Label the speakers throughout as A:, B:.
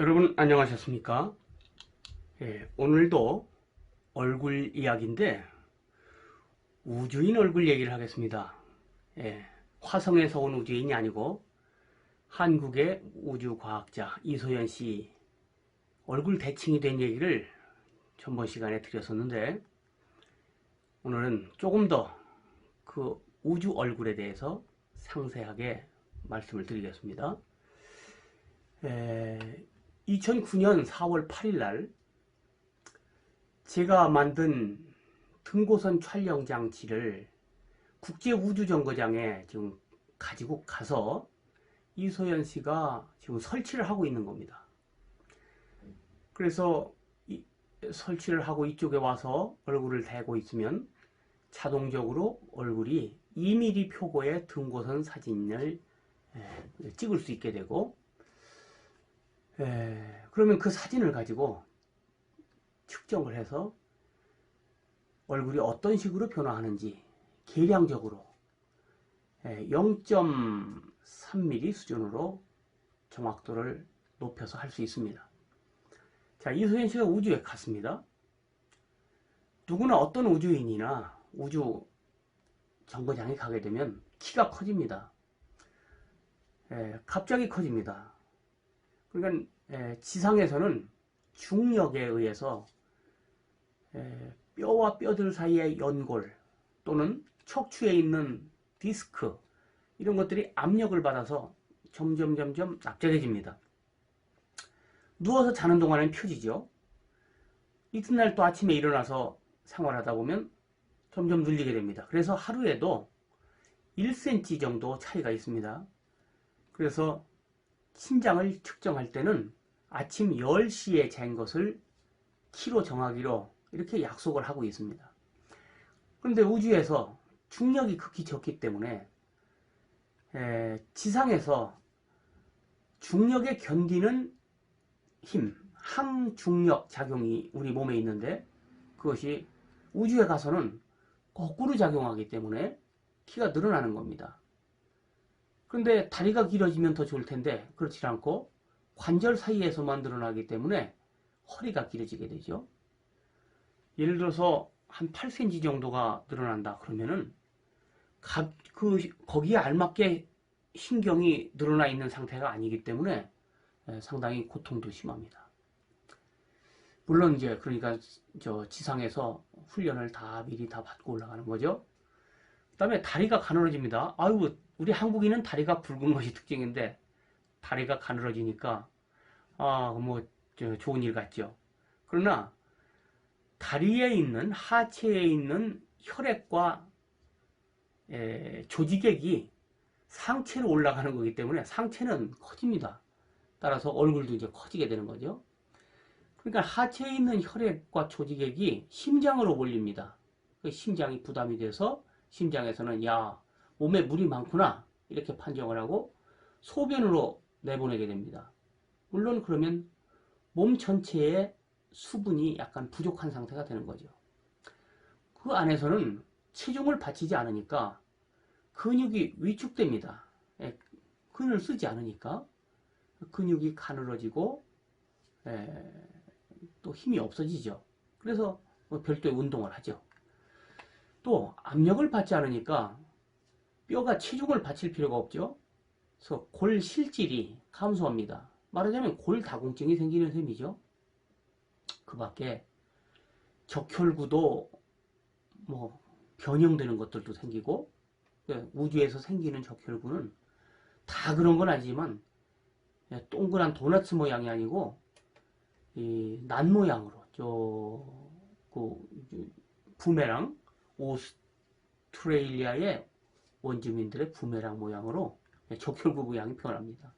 A: 여러분 안녕하셨습니까? 오늘도 얼굴 이야기인데 우주인 얼굴 얘기를 하겠습니다. 화성에서 온 우주인이 아니고 한국의 우주과학자 이소연 씨 얼굴 대칭이 된 얘기를 전번 시간에 드렸었는데 오늘은 조금 더 그 우주 얼굴에 대해서 상세하게 말씀을 드리겠습니다. 2009년 4월 8일 날 제가 만든 등고선 촬영 장치를 국제우주정거장에 지금 가지고 가서 이소연 씨가 지금 설치를 하고 있는 겁니다. 그래서 설치를 하고 이쪽에 와서 얼굴을 대고 있으면 자동적으로 얼굴이 2mm 표고의 등고선 사진을 찍을 수 있게 되고, 그러면 그 사진을 가지고 측정을 해서 얼굴이 어떤 식으로 변화하는지 계량적으로 0.3mm 수준으로 정확도를 높여서 할 수 있습니다. 자, 이소연 씨가 우주에 갔습니다. 누구나 어떤 우주인이나 우주 정거장에 가게 되면 키가 커집니다. 갑자기 커집니다. 그러니까 지상에서는 중력에 의해서 뼈와 뼈들 사이의 연골 또는 척추에 있는 디스크 이런 것들이 압력을 받아서 점점 납작해집니다. 누워서 자는 동안에는 펴지죠. 이튿날 또 아침에 일어나서 생활하다 보면 점점 눌리게 됩니다. 그래서 하루에도 1cm 정도 차이가 있습니다. 그래서 신장을 측정할 때는 아침 10시에 잰 것을 키로 정하기로 이렇게 약속을 하고 있습니다. 그런데 우주에서 중력이 극히 적기 때문에 지상에서 중력에 견디는 힘, 항중력 작용이 우리 몸에 있는데 그것이 우주에 가서는 거꾸로 작용하기 때문에 키가 늘어나는 겁니다. 그런데 다리가 길어지면 더 좋을 텐데 그렇지 않고 관절 사이에서만 늘어나기 때문에 허리가 길어지게 되죠. 예를 들어서 한 8cm 정도가 늘어난다 그러면은 거기에 알맞게 신경이 늘어나 있는 상태가 아니기 때문에 상당히 고통도 심합니다. 물론 이제 그러니까 저 지상에서 훈련을 미리 다 받고 올라가는 거죠. 그 다음에 다리가 가늘어집니다. 아유, 우리 한국인은 다리가 굵은 것이 특징인데 다리가 가늘어지니까 좋은 일 같죠. 그러나 다리에 있는 하체에 있는 혈액과 조직액이 상체로 올라가는 거기 때문에 상체는 커집니다. 따라서 얼굴도 이제 커지게 되는 거죠. 그러니까 하체에 있는 혈액과 조직액이 심장으로 몰립니다. 심장이 부담이 돼서 심장에서는 야, 몸에 물이 많구나 이렇게 판정을 하고 소변으로 내보내게 됩니다. 물론 그러면 몸 전체에 수분이 약간 부족한 상태가 되는 거죠. 그 안에서는 체중을 받치지 않으니까 근육이 위축됩니다. 근을 쓰지 않으니까 근육이 가늘어지고 또 힘이 없어지죠. 그래서 별도의 운동을 하죠. 또 압력을 받지 않으니까 뼈가 체중을 받칠 필요가 없죠. 그래서 골 실질이 감소합니다. 말하자면 골다공증이 생기는 셈이죠. 그 밖에 적혈구도 변형되는 것들도 생기고 우주에서 생기는 적혈구는 다 그런 건 아니지만 동그란 도넛 모양이 아니고 이 난 모양으로 부메랑 오스트레일리아의 원주민들의 부메랑 모양으로 적혈구 모양이 변합니다.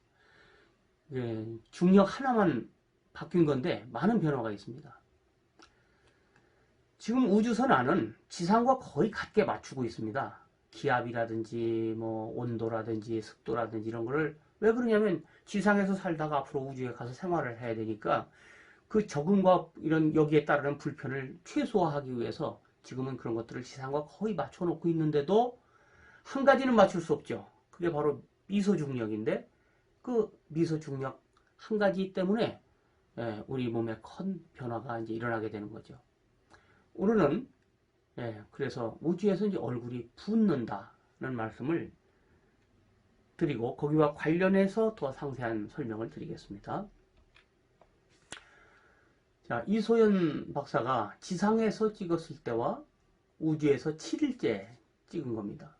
A: 중력 하나만 바뀐 건데 많은 변화가 있습니다. 지금 우주선 안은 지상과 거의 같게 맞추고 있습니다. 기압이라든지 온도라든지 습도라든지 이런 거를 왜 그러냐면 지상에서 살다가 앞으로 우주에 가서 생활을 해야 되니까 그 적응과 이런 여기에 따르는 불편을 최소화하기 위해서 지금은 그런 것들을 지상과 거의 맞춰 놓고 있는데도 한 가지는 맞출 수 없죠. 그게 바로 미소중력인데 그 미소중력 한 가지 때문에 우리 몸에 큰 변화가 이제 일어나게 되는 거죠. 오늘은 그래서 우주에서 이제 얼굴이 붓는다는 말씀을 드리고 거기와 관련해서 더 상세한 설명을 드리겠습니다. 자, 이소연 박사가 지상에서 찍었을 때와 우주에서 7일째 찍은 겁니다.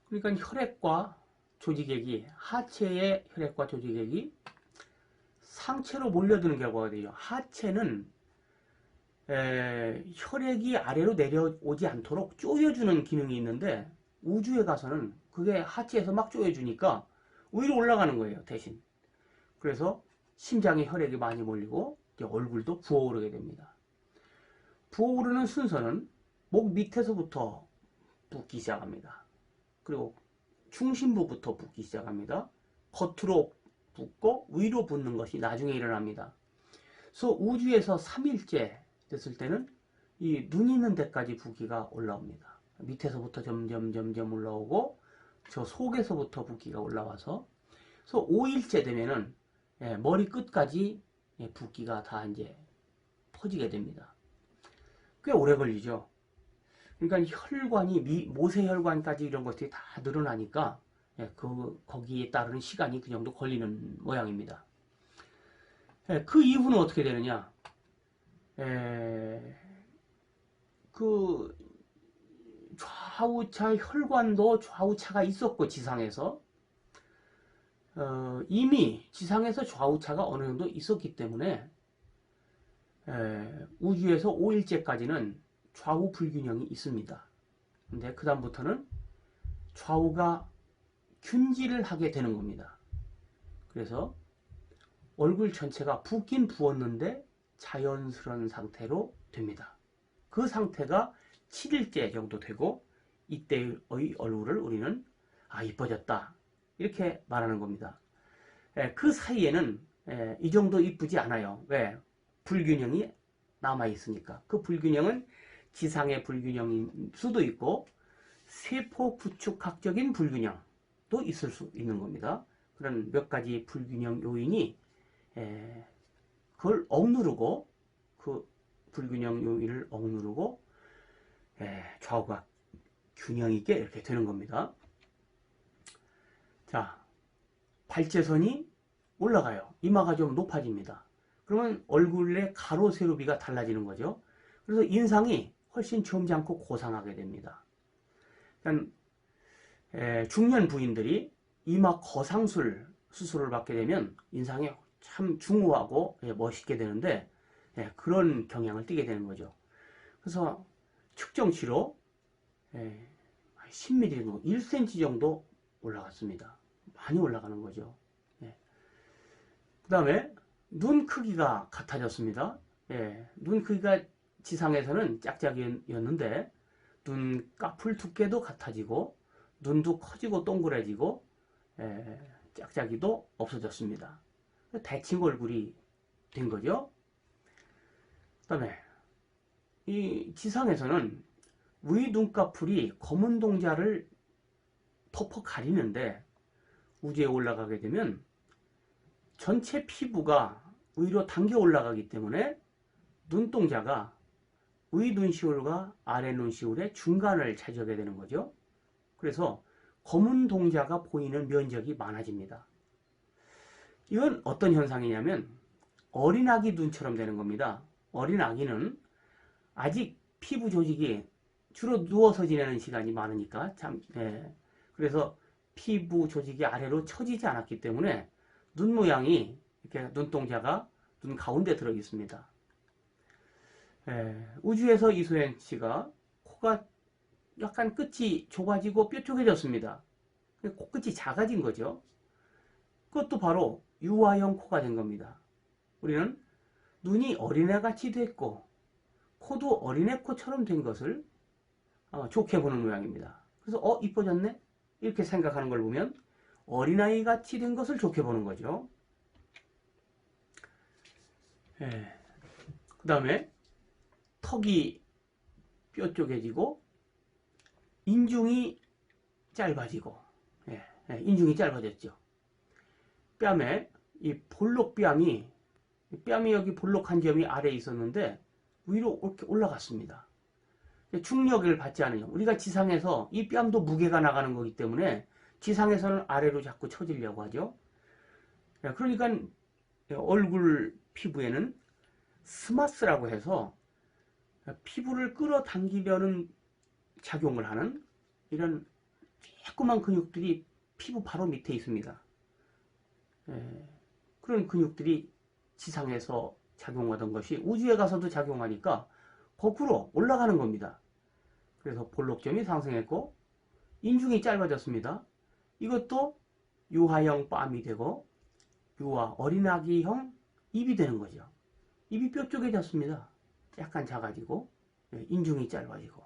A: 그러니까 혈액과 조직액이 하체의 혈액과 조직액이 상체로 몰려드는 결과가 돼요. 하체는 혈액이 아래로 내려오지 않도록 조여주는 기능이 있는데 우주에 가서는 그게 하체에서 막 조여주니까 위로 올라가는 거예요, 대신. 그래서 심장에 혈액이 많이 몰리고 얼굴도 부어오르게 됩니다. 부어오르는 순서는 목 밑에서부터 붓기 시작합니다. 그리고 중심부부터 붓기 시작합니다. 겉으로 붓고 위로 붓는 것이 나중에 일어납니다. 그래서 우주에서 3일째 됐을 때는 이 눈 있는 데까지 붓기가 올라옵니다. 밑에서부터 점점 올라오고 저 속에서부터 붓기가 올라와서 그래서 5일째 되면은 머리 끝까지 붓기가 다 이제 퍼지게 됩니다. 꽤 오래 걸리죠. 그러니까 혈관이 모세혈관까지 이런 것들이 다 늘어나니까 거기에 따르는 시간이 그 정도 걸리는 모양입니다. 그 이후는 어떻게 되느냐? 그 좌우차 혈관도 좌우차가 있었고 지상에서 이미 지상에서 좌우차가 어느 정도 있었기 때문에 우주에서 5일째까지는 좌우 불균형이 있습니다. 근데 그 다음부터는 좌우가 균질을 하게 되는 겁니다. 그래서 얼굴 전체가 붓긴 부었는데 자연스러운 상태로 됩니다. 그 상태가 7일째 정도 되고 이때의 얼굴을 우리는 이뻐졌다 이렇게 말하는 겁니다. 그 사이에는 이 정도 이쁘지 않아요. 왜? 불균형이 남아있으니까. 그 불균형은 지상의 불균형일 수도 있고 세포 구축학적인 불균형도 있을 수 있는 겁니다. 그런 몇 가지 불균형 요인이 그걸 억누르고 그 불균형 요인을 억누르고 좌우가 균형 있게 이렇게 되는 겁니다. 자, 발제선이 올라가요. 이마가 좀 높아집니다. 그러면 얼굴의 가로 세로비가 달라지는 거죠. 그래서 인상이 훨씬 점잖고 고상하게 됩니다. 그러니까 중년 부인들이 이마 거상술 수술을 받게 되면 인상이 참 중후하고 멋있게 되는데 그런 경향을 띠게 되는 거죠. 그래서 측정치로 10mm 정도, 1cm 정도 올라갔습니다. 많이 올라가는 거죠. 그 다음에 눈 크기가 같아졌습니다. 눈 크기가 지상에서는 짝짝이였는데 눈꺼풀 두께도 같아지고 눈도 커지고 동그래지고 짝짝이도 없어졌습니다. 대칭 얼굴이 된 거죠. 그 다음에 이 지상에서는 위 눈꺼풀이 검은 동자를 덮어 가리는데 우주에 올라가게 되면 전체 피부가 위로 당겨 올라가기 때문에 눈동자가 위 눈시울과 아래 눈시울의 중간을 차지하게 되는 거죠. 그래서 검은 동자가 보이는 면적이 많아집니다. 이건 어떤 현상이냐면 어린아기 눈처럼 되는 겁니다. 어린아기는 아직 피부 조직이 주로 누워서 지내는 시간이 많으니까 그래서 피부 조직이 아래로 처지지 않았기 때문에 눈 모양이 이렇게 눈동자가 눈 가운데 들어 있습니다. 우주에서 이소연 씨가 코가 약간 끝이 좁아지고 뾰족해졌습니다. 코끝이 작아진 거죠. 그것도 바로 유아형 코가 된 겁니다. 우리는 눈이 어린애같이 됐고 코도 어린애 코처럼 된 것을 좋게 보는 모양입니다. 그래서 이뻐졌네? 이렇게 생각하는 걸 보면 어린아이 같이 된 것을 좋게 보는 거죠. 그 다음에 턱이 뾰족해지고 인중이 짧아지고 인중이 짧아졌죠. 뺨에 이 볼록뺨이 뺨이 여기 볼록한 점이 아래에 있었는데 위로 이렇게 올라갔습니다. 중력을 받지 않으요. 우리가 지상에서 이 뺨도 무게가 나가는 거기 때문에 지상에서는 아래로 자꾸 처지려고 하죠. 그러니까 얼굴 피부에는 스마스라고 해서 피부를 끌어당기려는 작용을 하는 이런 조그만 근육들이 피부 바로 밑에 있습니다. 그런 근육들이 지상에서 작용하던 것이 우주에 가서도 작용하니까 거꾸로 올라가는 겁니다. 그래서 볼록점이 상승했고 인중이 짧아졌습니다. 이것도 유아형 뺨이 되고 유아 어린아기형 입이 되는 거죠. 입이 뾰족해졌습니다. 약간 작아지고 인중이 짧아지고.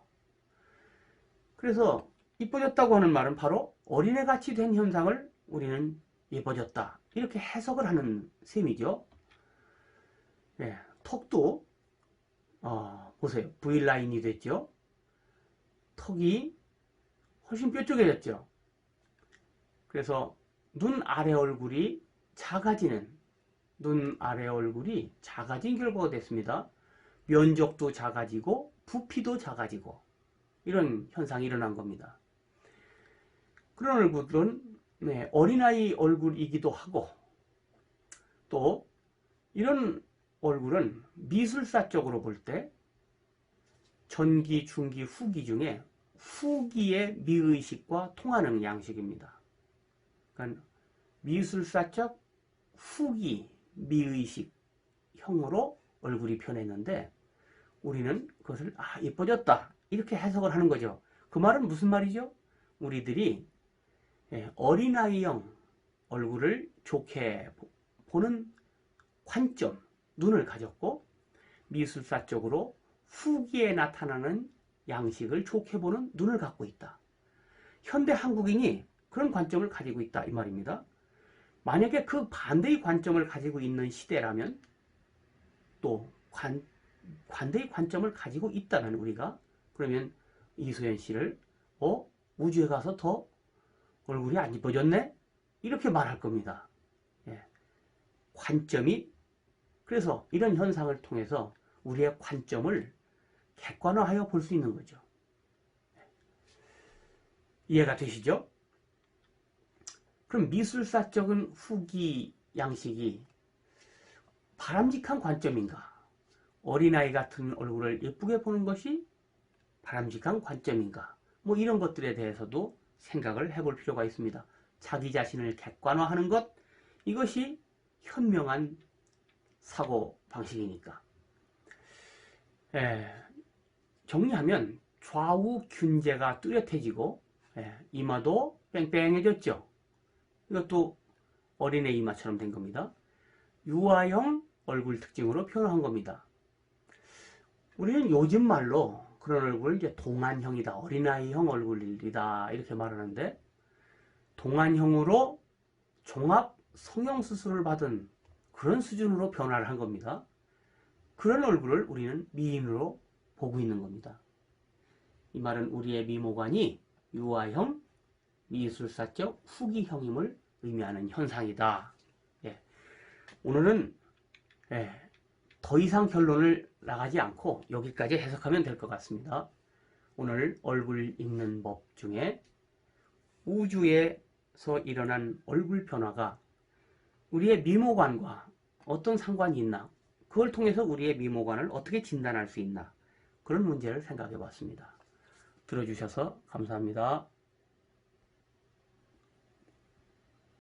A: 그래서 이뻐졌다고 하는 말은 바로 어린애같이 된 현상을 우리는 예뻐졌다 이렇게 해석을 하는 셈이죠. 턱도 보세요. V라인이 됐죠. 턱이 훨씬 뾰족해졌죠. 그래서 눈 아래 얼굴이 작아지는 결과가 됐습니다. 면적도 작아지고 부피도 작아지고 이런 현상이 일어난 겁니다. 그런 얼굴은 어린아이 얼굴이기도 하고 또 이런 얼굴은 미술사적으로 볼 때 전기, 중기, 후기 중에 후기의 미의식과 통하는 양식입니다. 그러니까 미술사적 후기 미의식형으로 얼굴이 변했는데 우리는 그것을 예뻐졌다 이렇게 해석을 하는 거죠. 그 말은 무슨 말이죠? 우리들이 어린아이형 얼굴을 좋게 보는 관점, 눈을 가졌고 미술사적으로 후기에 나타나는 양식을 좋게 보는 눈을 갖고 있다. 현대 한국인이 그런 관점을 가지고 있다 이 말입니다. 만약에 그 반대의 관점을 가지고 있는 시대라면 또 반대의 관점을 가지고 있다면 우리가 그러면 이소연 씨를 우주에 가서 더 얼굴이 안 이뻐졌네? 이렇게 말할 겁니다. 관점이 그래서 이런 현상을 통해서 우리의 관점을 객관화하여 볼 수 있는 거죠. 이해가 되시죠? 그럼 미술사적인 후기 양식이 바람직한 관점인가? 어린아이 같은 얼굴을 예쁘게 보는 것이 바람직한 관점인가? 뭐 이런 것들에 대해서도 생각을 해볼 필요가 있습니다. 자기 자신을 객관화하는 것, 이것이 현명한 사고 방식이니까. 정리하면 좌우 균제가 뚜렷해지고 이마도 뺑뺑해졌죠. 이것도 어린애 이마처럼 된 겁니다. 유아형 얼굴 특징으로 표현한 겁니다. 우리는 요즘 말로 그런 얼굴을 이제 동안형이다, 어린아이형 얼굴이다 이렇게 말하는데 동안형으로 종합 성형수술을 받은 그런 수준으로 변화를 한 겁니다. 그런 얼굴을 우리는 미인으로 보고 있는 겁니다. 이 말은 우리의 미모관이 유아형, 미술사적 후기형임을 의미하는 현상이다. 오늘은 더 이상 결론을 나가지 않고 여기까지 해석하면 될 것 같습니다. 오늘 얼굴 읽는 법 중에 우주에서 일어난 얼굴 변화가 우리의 미모관과 어떤 상관이 있나, 그걸 통해서 우리의 미모관을 어떻게 진단할 수 있나, 그런 문제를 생각해 봤습니다. 들어주셔서 감사합니다.